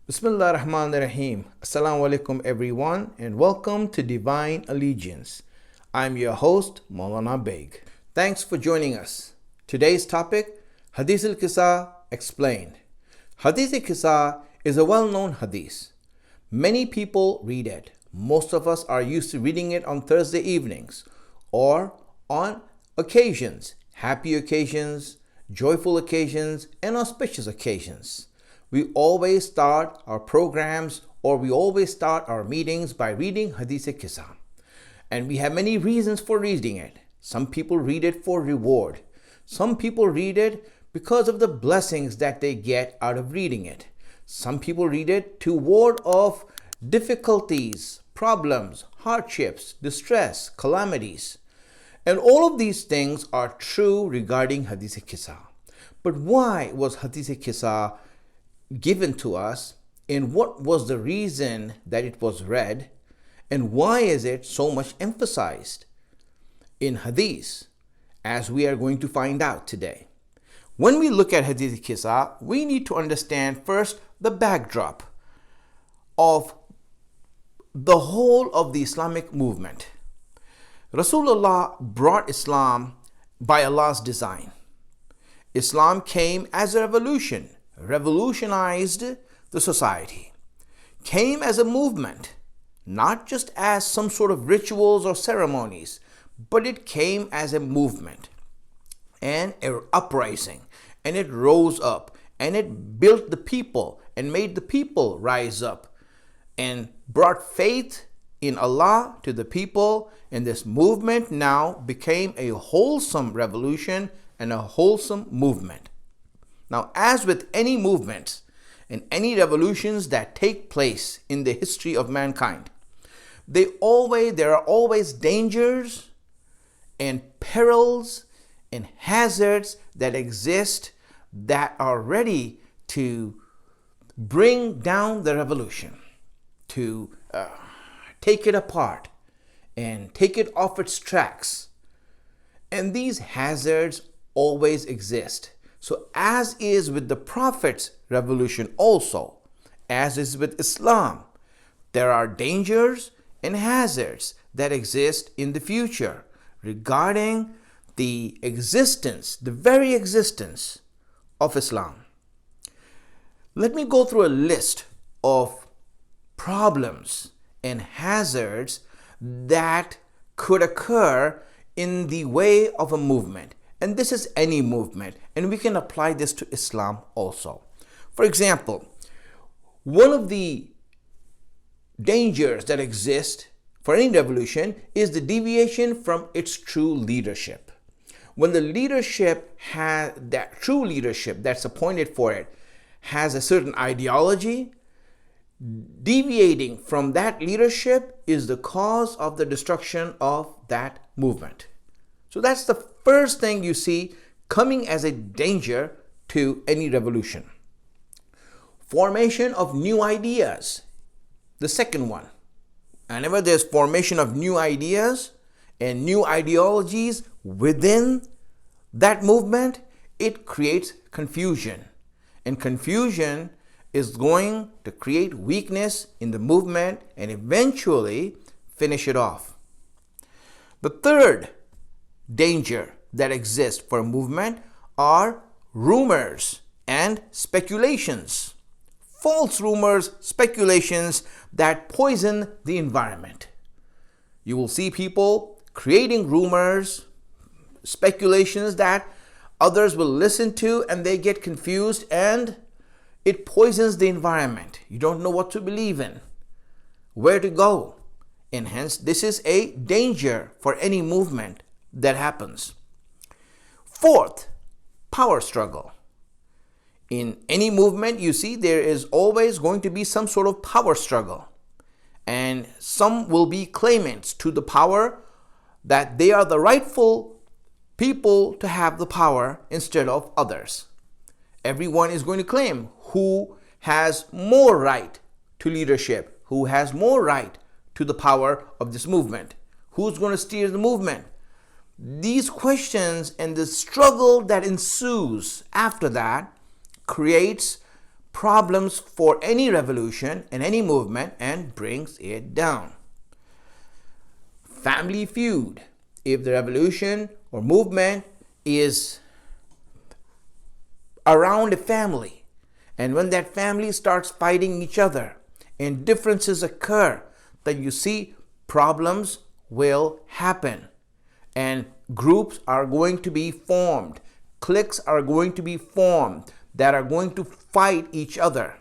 Bismillah ar-Rahman ar-Rahim. Assalamu alaikum everyone and welcome to Divine Allegiance. I'm your host, MAULANA BAIG. Thanks for joining us. Today's topic, Hadith al-Kisa explained. Hadith al-Kisa is a well-known hadith. Many people read it. Most of us are used to reading it on Thursday evenings or on occasions, happy occasions, joyful occasions, and auspicious occasions. We always start our programs or we always start our meetings by reading Hadith Kisa. And we have many reasons for reading it. Some people read it for reward. Some people read it because of the blessings that they get out of reading it. Some people read it to ward off difficulties, problems, hardships, distress, calamities. And all of these things are true regarding Hadith Kisa. But why was Hadith Kisa given to us, and what was the reason that it was read, and why is it so much emphasized in hadith, as we are going to find out today? When we look at Hadith Kisa, we need to understand first the backdrop of the whole of the Islamic movement. Rasulullah brought Islam by Allah's design. Islam came as a revolution, revolutionized the society, came as a movement, not just as some sort of rituals or ceremonies, but it came as a movement and an uprising, and it rose up and it built the people and made the people rise up and brought faith in Allah to the people, and this movement now became a wholesome revolution and a wholesome movement. Now, as with any movements and any revolutions that take place in the history of mankind, there are always dangers and perils and hazards that exist that are ready to bring down the revolution, to take it apart and take it off its tracks. And these hazards always exist. So as is with the Prophet's revolution also, as is with Islam, there are dangers and hazards that exist in the future regarding the existence, the very existence of Islam. Let me go through a list of problems and hazards that could occur in the way of a movement. And this is any movement, and we can apply this to Islam also. For example, one of the dangers that exist for any revolution is the deviation from its true leadership. When the leadership true leadership that's appointed for it has a certain ideology, deviating from that leadership is the cause of the destruction of that movement. So that's the first thing you see coming as a danger to any revolution. Formation of new ideas, the second one. Whenever there's formation of new ideas and new ideologies within that movement, it creates confusion. And confusion is going to create weakness in the movement and eventually finish it off. The third danger that exists for a movement are rumors and speculations. False rumors, speculations that poison the environment. You will see people creating rumors, speculations that others will listen to and they get confused, and it poisons the environment. You don't know what to believe in, where to go, and hence this is a danger for any movement that happens. Fourth, power struggle. In any movement, you see there is always going to be some sort of power struggle, and some will be claimants to the power, that they are the rightful people to have the power instead of others. Everyone is going to claim who has more right to leadership, who has more right to the power of this movement, who's going to steer the movement. These questions and the struggle that ensues after that creates problems for any revolution and any movement and brings it down. Family feud. If the revolution or movement is around a family, and when that family starts fighting each other and differences occur, then you see problems will happen and groups are going to be formed, cliques are going to be formed that are going to fight each other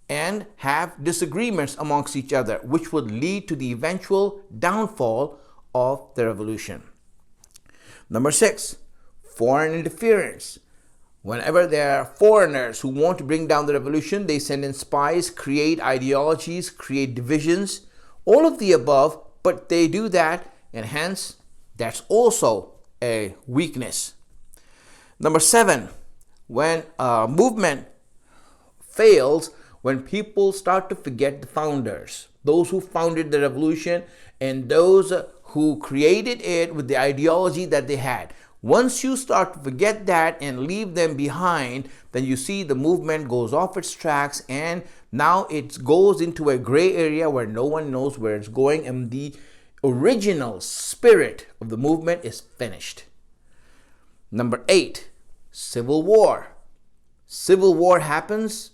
and have disagreements amongst each other, which would lead to the eventual downfall of the revolution. Number 6, foreign interference. Whenever there are foreigners who want to bring down the revolution, they send in spies, create ideologies, create divisions, all of the above, but they do that, and hence that's also a weakness. Number 7, when a movement fails, when people start to forget the founders, those who founded the revolution and those who created it with the ideology that they had. Once you start to forget that and leave them behind, then you see the movement goes off its tracks and now it goes into a gray area where no one knows where it's going and the original spirit of the movement is finished. Number 8, civil war. Civil war happens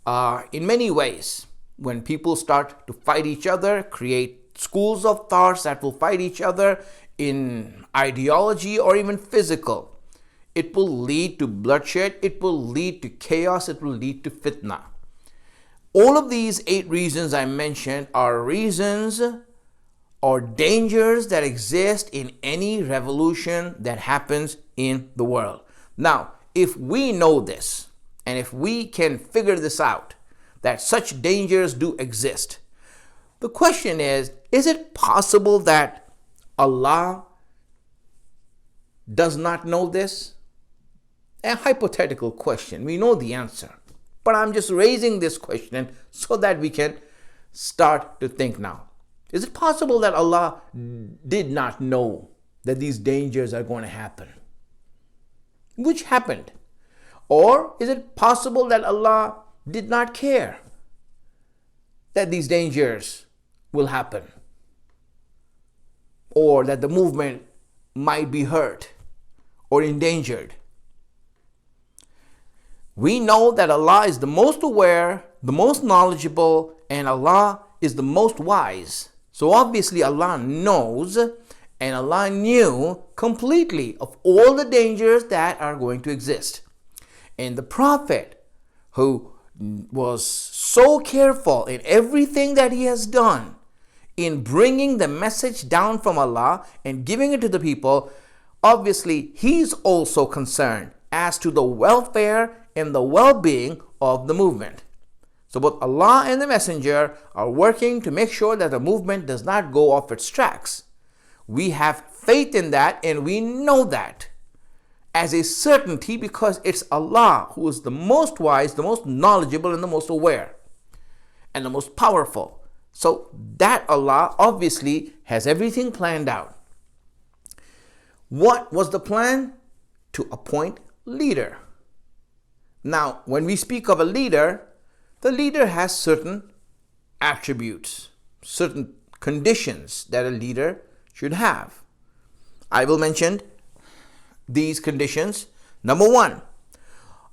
in many ways. When people start to fight each other, create schools of thoughts that will fight each other in ideology or even physical, it will lead to bloodshed, it will lead to chaos, it will lead to fitna. All of these 8 reasons I mentioned are reasons or dangers that exist in any revolution that happens in the world. Now, if we know this, and if we can figure this out, that such dangers do exist, the question is it possible that Allah does not know this? A hypothetical question. We know the answer. But I'm just raising this question so that we can start to think now. Is it possible that Allah did not know that these dangers are going to happen? Which happened? Or is it possible that Allah did not care that these dangers will happen? Or that the movement might be hurt or endangered? We know that Allah is the most aware, the most knowledgeable, and Allah is the most wise. So obviously Allah knows and Allah knew completely of all the dangers that are going to exist. And the Prophet, who was so careful in everything that he has done in bringing the message down from Allah and giving it to the people, obviously he's also concerned as to the welfare and the well-being of the movement. So both Allah and the Messenger are working to make sure that the movement does not go off its tracks. We have faith in that and we know that as a certainty because it's Allah who is the most wise, the most knowledgeable, and the most aware and the most powerful. So that Allah obviously has everything planned out. What was the plan? To appoint leader. Now, when we speak of a leader, the leader has certain attributes, certain conditions that a leader should have. I will mention these conditions. Number 1,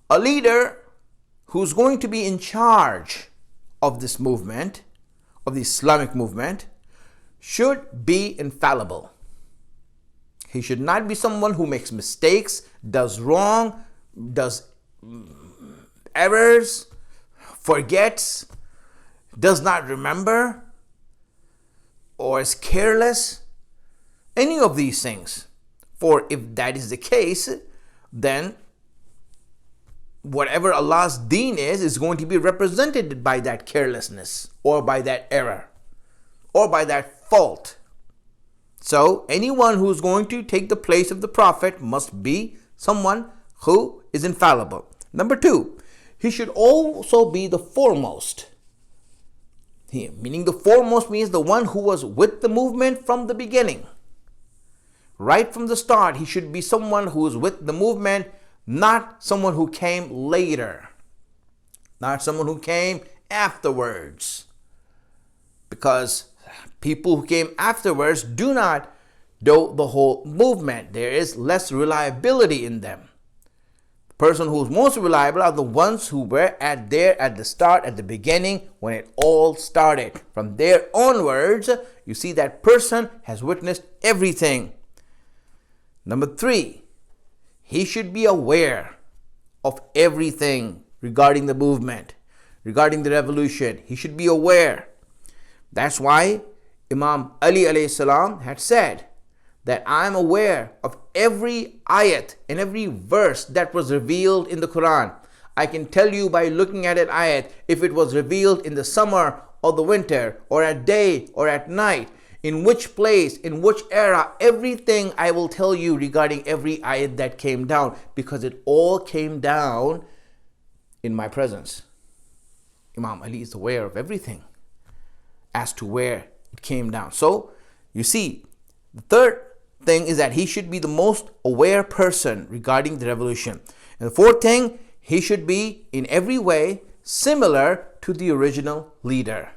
a leader who's going to be in charge of this movement, of the Islamic movement, should be infallible. He should not be someone who makes mistakes, does wrong, does errors, forgets, does not remember, or is careless. Any of these things. For if that is the case, then whatever Allah's deen is going to be represented by that carelessness or by that error or by that fault. So anyone who's going to take the place of the Prophet must be someone who is infallible. Number 2, he should also be the foremost. Meaning the foremost means the one who was with the movement from the beginning. Right from the start, he should be someone who is with the movement, not someone who came later. not someone who came afterwards. Because people who came afterwards do not do the whole movement. There is less reliability in them. The person who's most reliable are the ones who were at the start, at the beginning, when it all started. From there onwards, you see that person has witnessed everything. Number 3, he should be aware of everything regarding the movement, regarding the revolution. He should be aware. That's why Imam Ali alayhi salam had said that I am aware of every ayat and every verse that was revealed in the Quran. I can tell you by looking at an ayat if it was revealed in the summer or the winter, or at day or at night, in which place, in which era. Everything I will tell you regarding every ayat that came down, because it all came down in my presence. Imam Ali is aware of everything as to where it came down. So you see, the third thing is that he should be the most aware person regarding the revolution. And the fourth thing, he should be in every way similar to the original leader.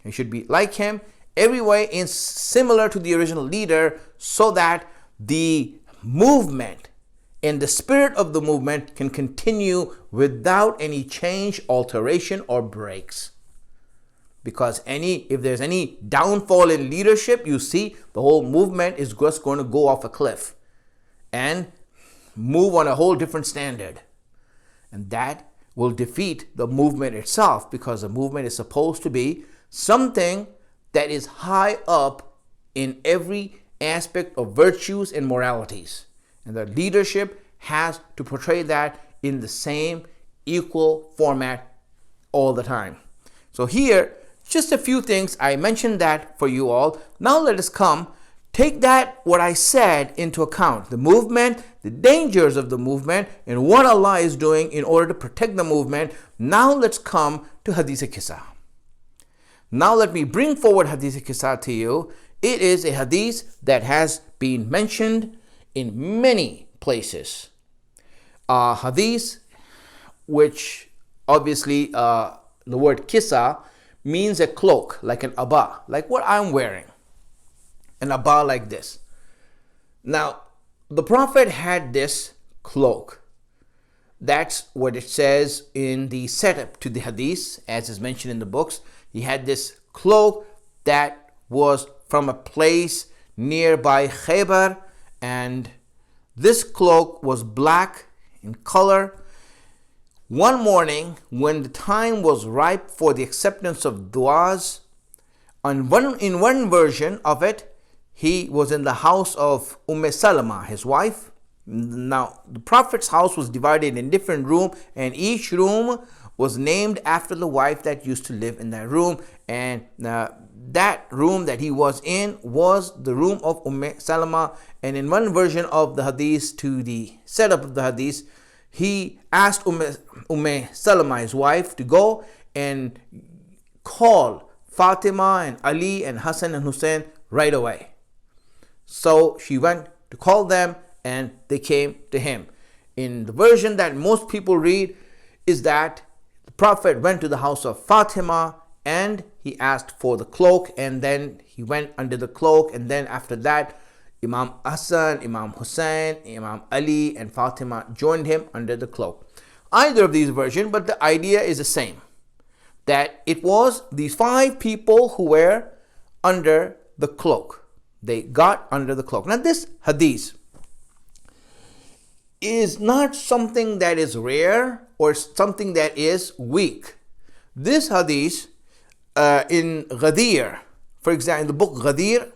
He should be like him, every way in similar to the original leader, so that the movement and the spirit of the movement can continue without any change, alteration, or breaks. Because if there's any downfall in leadership, you see the whole movement is just going to go off a cliff and move on a whole different standard. And that will defeat the movement itself, because the movement is supposed to be something that is high up in every aspect of virtues and moralities. And the leadership has to portray that in the same equal format all the time. So here, just a few things. I mentioned that for you all. Now let us take that, what I said, into account. The movement, the dangers of the movement, and what Allah is doing in order to protect the movement. Now let's come to Hadith Kisa. Now let me bring forward Hadith Kisa to you. It is a hadith that has been mentioned in many places. Hadith, which obviously the word Kisa means a cloak, like an ʿAbāʾ, like what I'm wearing. An ʿAbāʿ like this. Now, the Prophet had this cloak. That's what it says in the setup to the hadith, as is mentioned in the books. He had this cloak that was from a place nearby Khaybar, and this cloak was black in color. One morning, when the time was ripe for the acceptance of du'as, in one version of it, he was in the house of Salama, his wife. Now, the Prophet's house was divided in different rooms, and each room was named after the wife that used to live in that room. And that room that he was in was the room of Salama. And in one version of the hadith, to the setup of the hadith, he asked Salama, his wife, to go and call Fatimah and Ali and Hassan and Husayn right away. So she went to call them, and they came to him. In the version that most people read is that the Prophet went to the house of Fatimah and he asked for the cloak, and then he went under the cloak, and then after that Imam Hassan, Imam Husayn, Imam Ali and Fatima joined him under the cloak. Either of these versions, but the idea is the same, that it was these 5 people who were under the cloak. They got under the cloak. Now this hadith is not something that is rare or something that is weak. This hadith in Ghadir, for example, in the book Ghadir,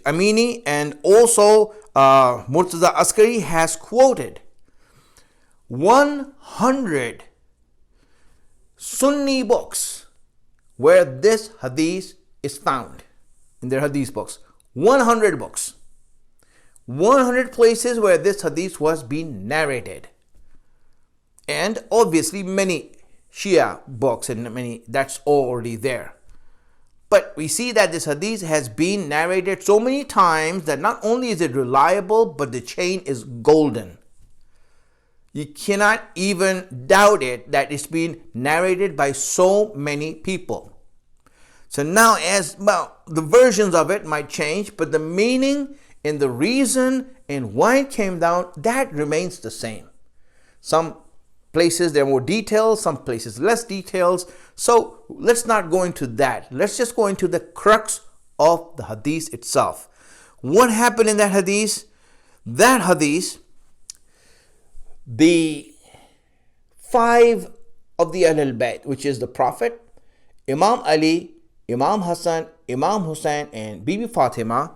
Amini and also Murtaza Askari has quoted 100 Sunni books where this hadith is found in their hadith books. 100 books. 100 places where this hadith was being narrated. And obviously many Shia books and many, that's already there. But we see that this hadith has been narrated so many times that not only is it reliable, but the chain is golden. You cannot even doubt it that it's been narrated by so many people. So now, as well, the versions of it might change, but the meaning and the reason and why it came down, that remains the same. Some places there are more details, some places less details. So let's not go into that. Let's just go into the crux of the hadith itself. What happened in that hadith? That hadith, the five of the al-Bayt, which is the Prophet, Imam Ali, Imam Hassan, Imam Husayn, and Bibi Fatimah,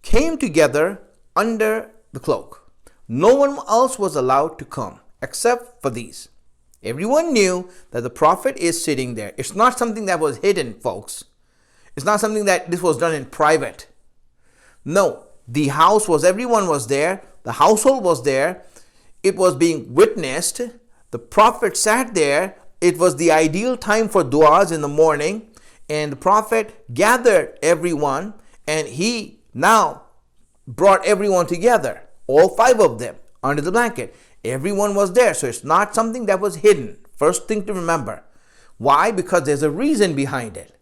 came together under the cloak. No one else was allowed to come except for these. Everyone knew that the Prophet is sitting there. It's not something that was hidden, folks. It's not something that this was done in private. No, the house was, everyone was there. The household was there. It was being witnessed. The Prophet sat there. It was the ideal time for du'as in the morning. And the Prophet gathered everyone, and he now brought everyone together, all five of them, under the blanket. Everyone was there, so it's not something that was hidden. First thing to remember. Why? Because there's a reason behind it.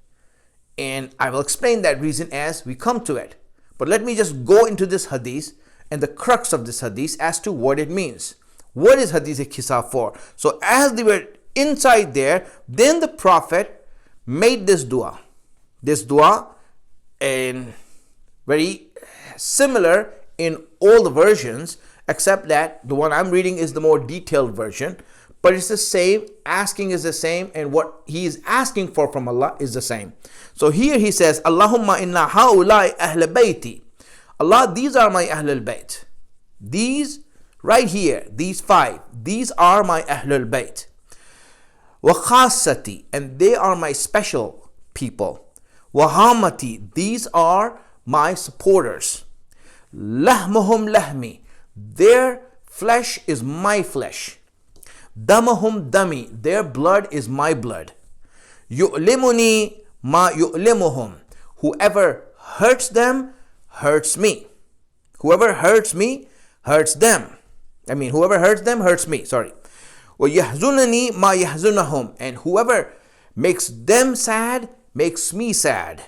And I will explain that reason as we come to it. But let me just go into this hadith and the crux of this hadith as to what it means. What is Hadith Kisa for? So as they were inside there, then the Prophet made this dua. This dua, and very similar in all the versions, except that the one I'm reading is the more detailed version. But it's the same, asking is the same, and what he is asking for from Allah is the same. So here he says, Allahumma inna haulai ahl bayti. Allah, these are my ahl al-Bayt. These right here, these five, these are my ahl al-Bayt. Wa khassati, and they are my special people. Wa hamati, these are my supporters. Lahmuhum lahmi, their flesh is my flesh. Damahum dami, their blood is my blood. Yu'limuni ma yu'limuhum, whoever hurts them hurts me. Whoever hurts me hurts them. Whoever hurts them hurts me. Sorry. Wa yahzunani ma yahzunahum, and whoever makes them sad makes me sad.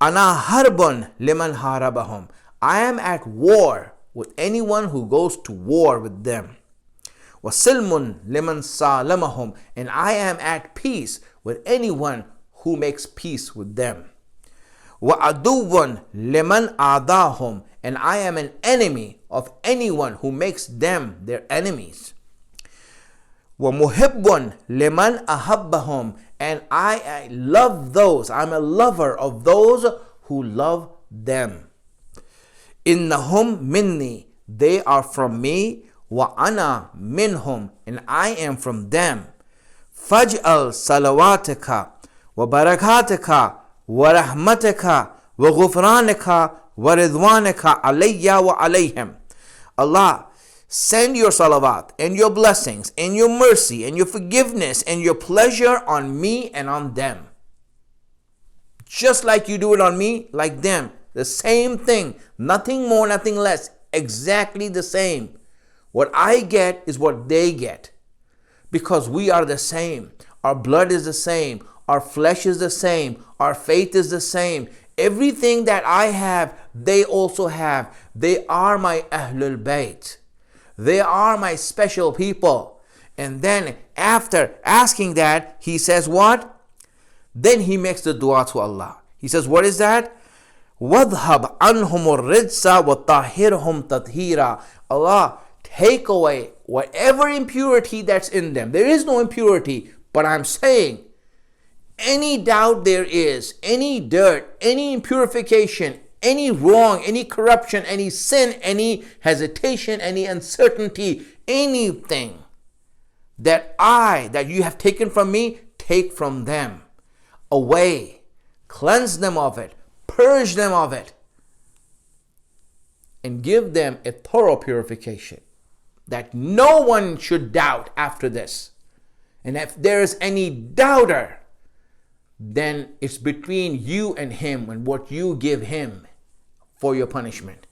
Ana harbun liman harabahum, I am at war with anyone who goes to war with them. Wasilmun liman salamahum, and I am at peace with anyone who makes peace with them. Wa aduwwan liman adahum, and I am an enemy of anyone who makes them their enemies. Wa muhibbun liman ahabbahum, and I love those, I'm a lover of those who love them. Innahum minni, they are from me. Wa ana minhum, and I am from them. Faj'al salawataka wa barakataka wa rahmataka wa ghufranaka wa ridwanaka alayya wa alayhim. Allah, send your salawat and your blessings and your mercy and your forgiveness and your pleasure on me and on them. Just like you do it on me, like them. The same thing. Nothing more, nothing less. Exactly the same. What I get is what they get. Because we are the same. Our blood is the same. Our flesh is the same. Our faith is the same. Everything that I have, they also have. They are my Ahlul Bayt. They are my special people. And then after asking that, he says what? Then he makes the dua to Allah. He says, what is that? وَاذْهَبْ عَنْهُمُ الرِّجْسَ وَطَهِّرْهُمْ تَطْهِيرًا. Allah, take away whatever impurity that's in them. There is no impurity, but I'm saying any doubt there is, any dirt, any impurification, any wrong, any corruption, any sin, any hesitation, any uncertainty, anything that you have taken from me, take from them away. Cleanse them of it. Purge them of it. And give them a thorough purification that no one should doubt after this. And if there is any doubter, then it's between you and him and what you give him for your punishment.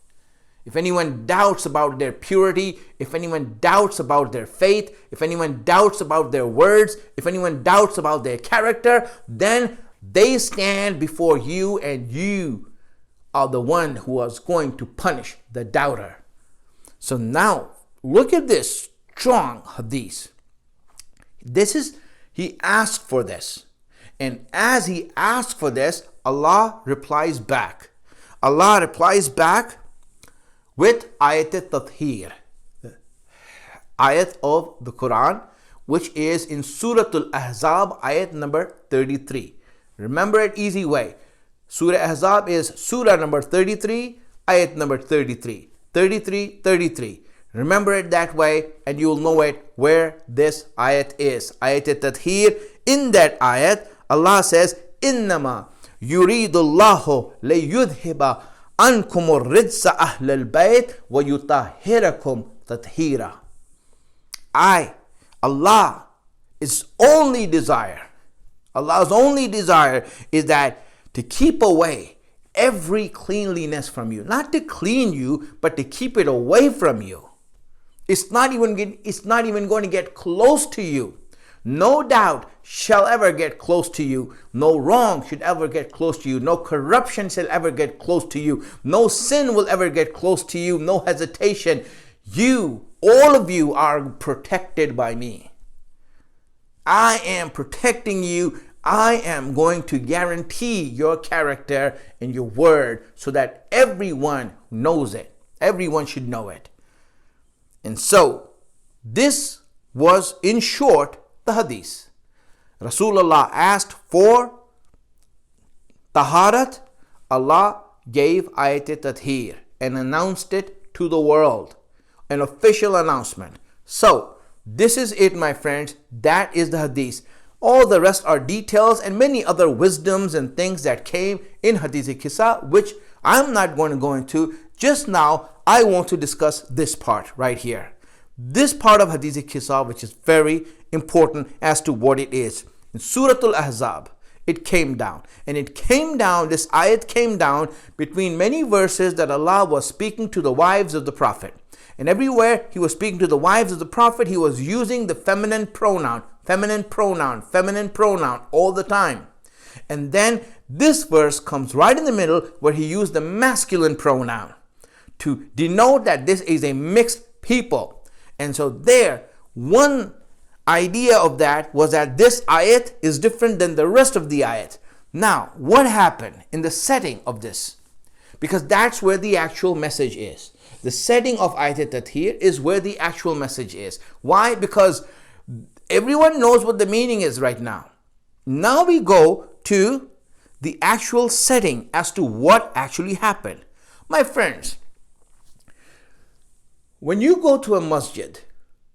if anyone doubts about their purity, if anyone doubts about their faith, if anyone doubts about their words, if anyone doubts about their character, then they stand before you and you are the one who is going to punish the doubter. So now look at this strong hadith. He asked for this. And as he asked for this, Allah replies back. Allah replies back with ayat al-tatheer, ayat of the Quran, which is in Surah al-Ahzab, ayat number 33. Remember it easy way. Surah Ahzab is Surah number 33, ayat number 33. 33, 33. Remember it that way and you'll know it where this ayat is. Ayat al-tatheer. In that ayat, Allah says, إِنَّمَا يُرِيدُ اللَّهُ لِيُذْهِبَ عَنْكُمُ الرِّجْسَ أَهْلَ الْبَيْتِ وَيُطَهِّرَكُمْ تَطْهِيرًا. Allah, Allah's only desire is that to keep away every cleanliness from you. Not to clean you, but to keep it away from you. It's not even going to get close to you. No doubt shall ever get close to you. No wrong should ever get close to you. No corruption shall ever get close to you. No sin will ever get close to you. No hesitation. You, all of you, are protected by me. I am protecting you. I am going to guarantee your character and your word so that everyone knows it. Everyone should know it. And so, this was, in short, the hadith. Rasulullah asked for taharat. Allah gave ayat al-tatheer and announced it to the world. An official announcement. So, this is it, my friends. That is the hadith. All the rest are details and many other wisdoms and things that came in Hadith Kisa, which I'm not going to go into. Just now, I want to discuss this part right here. This part of Hadith Kisa, which is very important as to what it is. In Surah al-Ahzab, it came down. And it came down, this ayat came down between many verses that Allah was speaking to the wives of the Prophet. And everywhere He was speaking to the wives of the Prophet, He was using the feminine pronoun all the time. And then this verse comes right in the middle where He used the masculine pronoun to denote that this is a mixed people. And so there, one idea of that was that this ayat is different than the rest of the ayat. Now, what happened in the setting of this? Because that's where the actual message is. The setting of ayat al-tatheer is where the actual message is. Why? Because everyone knows what the meaning is right now. Now we go to the actual setting as to what actually happened. My friends, when you go to a masjid,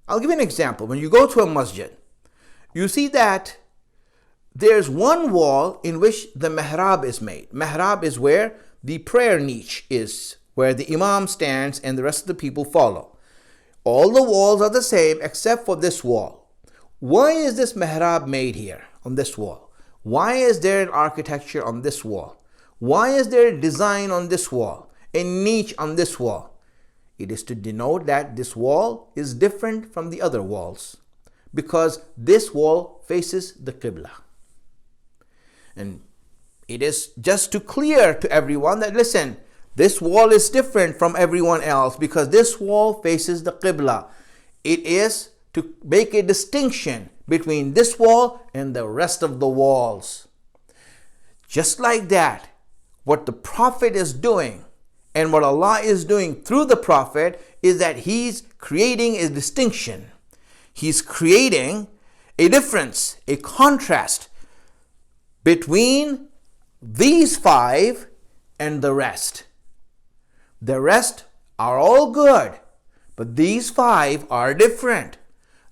I'll give you an example. When you go to a masjid, you see that there's one wall in which the mihrab is made. Mihrab is where the prayer niche is, where the Imam stands and the rest of the people follow. All the walls are the same except for this wall. Why is this mihrab made here on this wall? Why is there an architecture on this wall? Why is there a design on this wall? A niche on this wall? It is to denote that this wall is different from the other walls because this wall faces the Qibla. And it is just to clear to everyone that, listen, this wall is different from everyone else because this wall faces the Qibla. It is to make a distinction between this wall and the rest of the walls. Just like that, what the Prophet is doing and what Allah is doing through the Prophet is that He's creating a distinction. He's creating a difference, a contrast between these five and the rest. The rest are all good, but these five are different.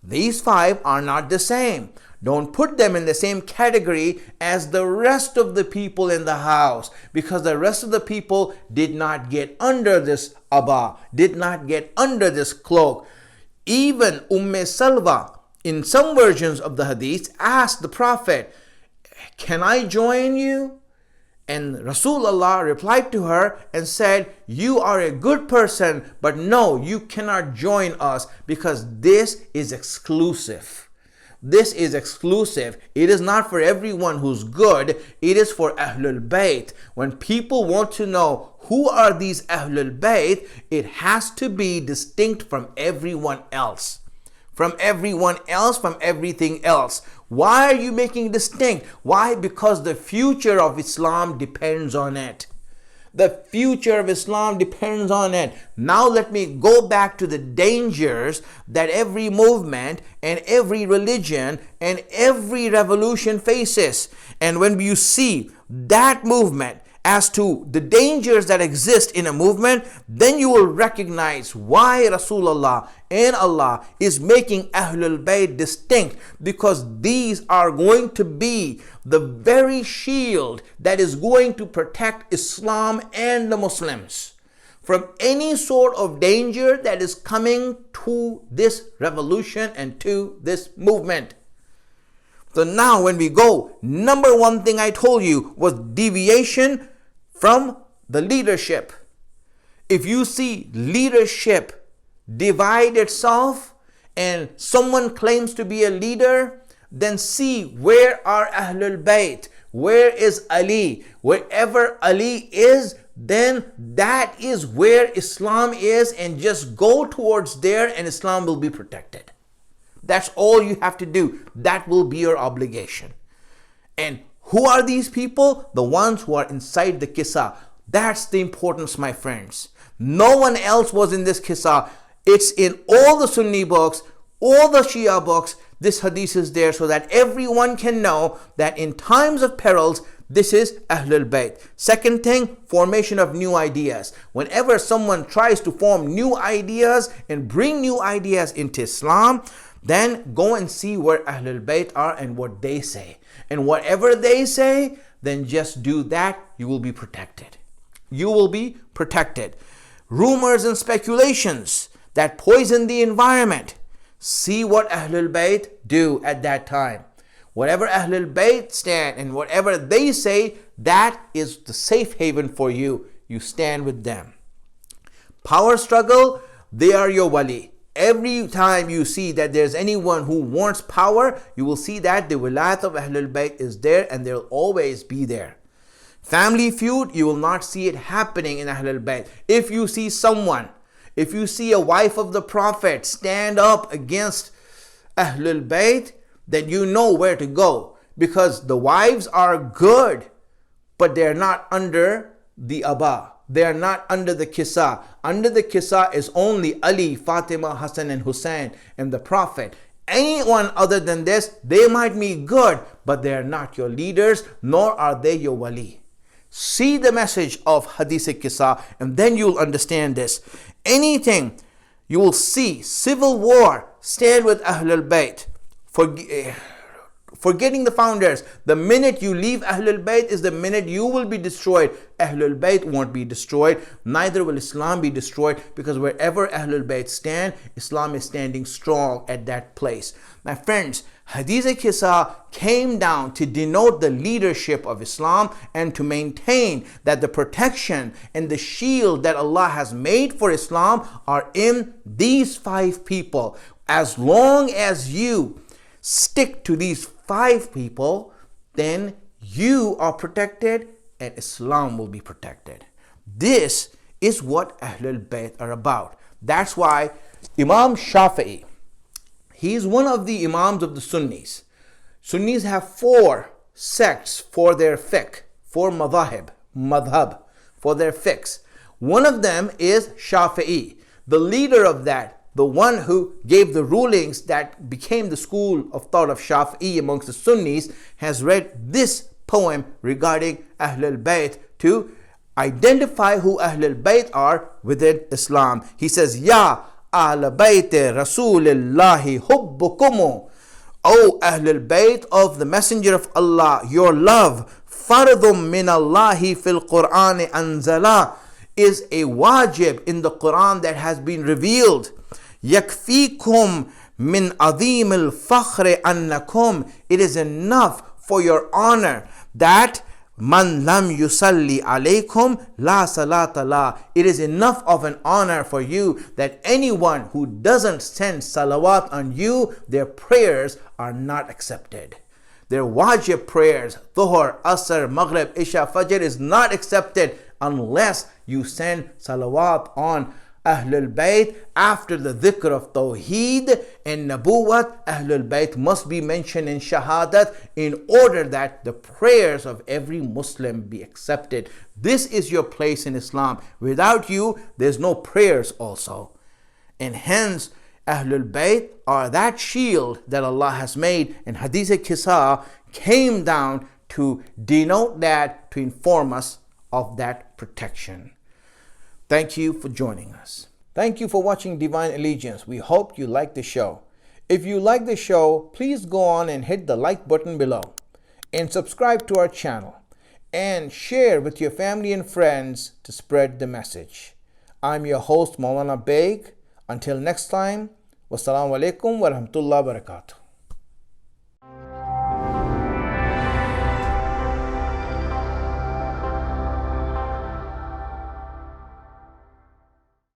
These five are not the same. Don't put them in the same category as the rest of the people in the house, because the rest of the people did not get under this ʿAbāʾ, did not get under this cloak. Even Salwa, in some versions of the hadith, asked the Prophet, can I join you And Rasulullah replied to her and said, you are a good person, but no, you cannot join us because this is exclusive. This is exclusive. It is not for everyone who's good. It is for Ahlul Bayt. When people want to know who are these Ahlul Bayt, it has to be distinct from everyone else. From everyone else, from everything else. Why are you making distinct? Why? Because the future of Islam depends on it. The future of Islam depends on it. Now let me go back to the dangers that every movement and every religion and every revolution faces. And when you see that movement as to the dangers that exist in a movement, then you will recognize why Rasulullah and Allah is making Ahlul Bayt distinct, because these are going to be the very shield that is going to protect Islam and the Muslims from any sort of danger that is coming to this revolution and to this movement. So now when we go, number one thing I told you was deviation from the leadership. If you see leadership divide itself and someone claims to be a leader, then see where are Ahlul Bayt, where is Ali. Wherever Ali is, then that is where Islam is, and just go towards there and Islam will be protected. That's all you have to do. That will be your obligation. And who are these people? The ones who are inside the Kisa. That's the importance, my friends. No one else was in this Kisa. It's in all the Sunni books, all the Shia books. This hadith is there so that everyone can know that in times of perils, this is Ahlul Bayt. Second thing, formation of new ideas. Whenever someone tries to form new ideas and bring new ideas into Islam, then go and see where Ahlul Bayt are and what they say. And whatever they say, then just do that. You will be protected. You will be protected. Rumors and speculations that poison the environment. See what Ahlul Bayt do at that time. Whatever Ahlul Bayt stand and whatever they say, that is the safe haven for you. You stand with them. Power struggle, they are your wali. Every time you see that there's anyone who wants power, you will see that the wilayat of Ahlul Bayt is there and they'll always be there. Family feud, you will not see it happening in Ahlul Bayt. If you see someone, if you see a wife of the Prophet stand up against Ahlul Bayt, then you know where to go, because the wives are good, but they're not under the ʿAbāʾ. They are not under the Kisa. Under the Kisa is only Ali, Fatimah, Hassan and Husayn and the Prophet. Anyone other than this, they might be good, but they are not your leaders, nor are they your wali. See the message of Hadith Kisa, and then you'll understand this. Anything you will civil war, stand with Ahlul Bayt. Forgetting the founders, the minute you leave Ahlul Bayt is the minute you will be destroyed. Ahlul Bayt won't be destroyed, neither will Islam be destroyed, because wherever Ahlul Bayt stand, Islam is standing strong at that place. My friends, Hadith Kisa came down to denote the leadership of Islam and to maintain that the protection and the shield that Allah has made for Islam are in these 5 people. As long as you stick to these 5 people, then you are protected and Islam will be protected. This is what Ahlul Bayt are about. That's why Imam Shafi'i, he is one of the Imams of the Sunnis. Sunnis have 4 sects for their fiqh, 4 madhab for their fiqhs. One of them is Shafi'i. The leader of that, the one who gave the rulings that became the school of thought of Shafi'i amongst the Sunnis, has read this poem regarding Ahlul Bayt to identify who Ahlul Bayt are within Islam. He says, Ya al-Bayt Rasulillahi hubbukumu. O Ahlul Bayt of the Messenger of Allah, your love, fardhum min Allahi fil Ḳur'ān anzala, is a wajib in the Quran that has been revealed. Yakfikum min adim al-fakhr annakum. It is enough for your honor that Man lam yusalli alaykum la salata la. It is enough of an honor for you that anyone who doesn't send salawat on you, their prayers are not accepted. Their wajib prayers, Dhuhr, Asr, Maghrib, Isha, Fajr, is not accepted unless you send salawat on al-Bayt. After the dhikr of Tawheed and Nabuwat, al-Bayt must be mentioned in Shahadat in order that the prayers of every Muslim be accepted. This is your place in Islam. Without you, there's no prayers also. And hence, Bayt are that shield that Allah has made, and Hadith Kisa came down to denote that, to inform us of that protection. Thank you for joining us. Thank you for watching Divine Allegiance. We hope you like the show. If you like the show, please go on and hit the like button below and subscribe to our channel and share with your family and friends to spread the message. I'm your host, Maulana Baig. Until next time, wassalamu alaikum wa rahmatullahi wa barakatuh.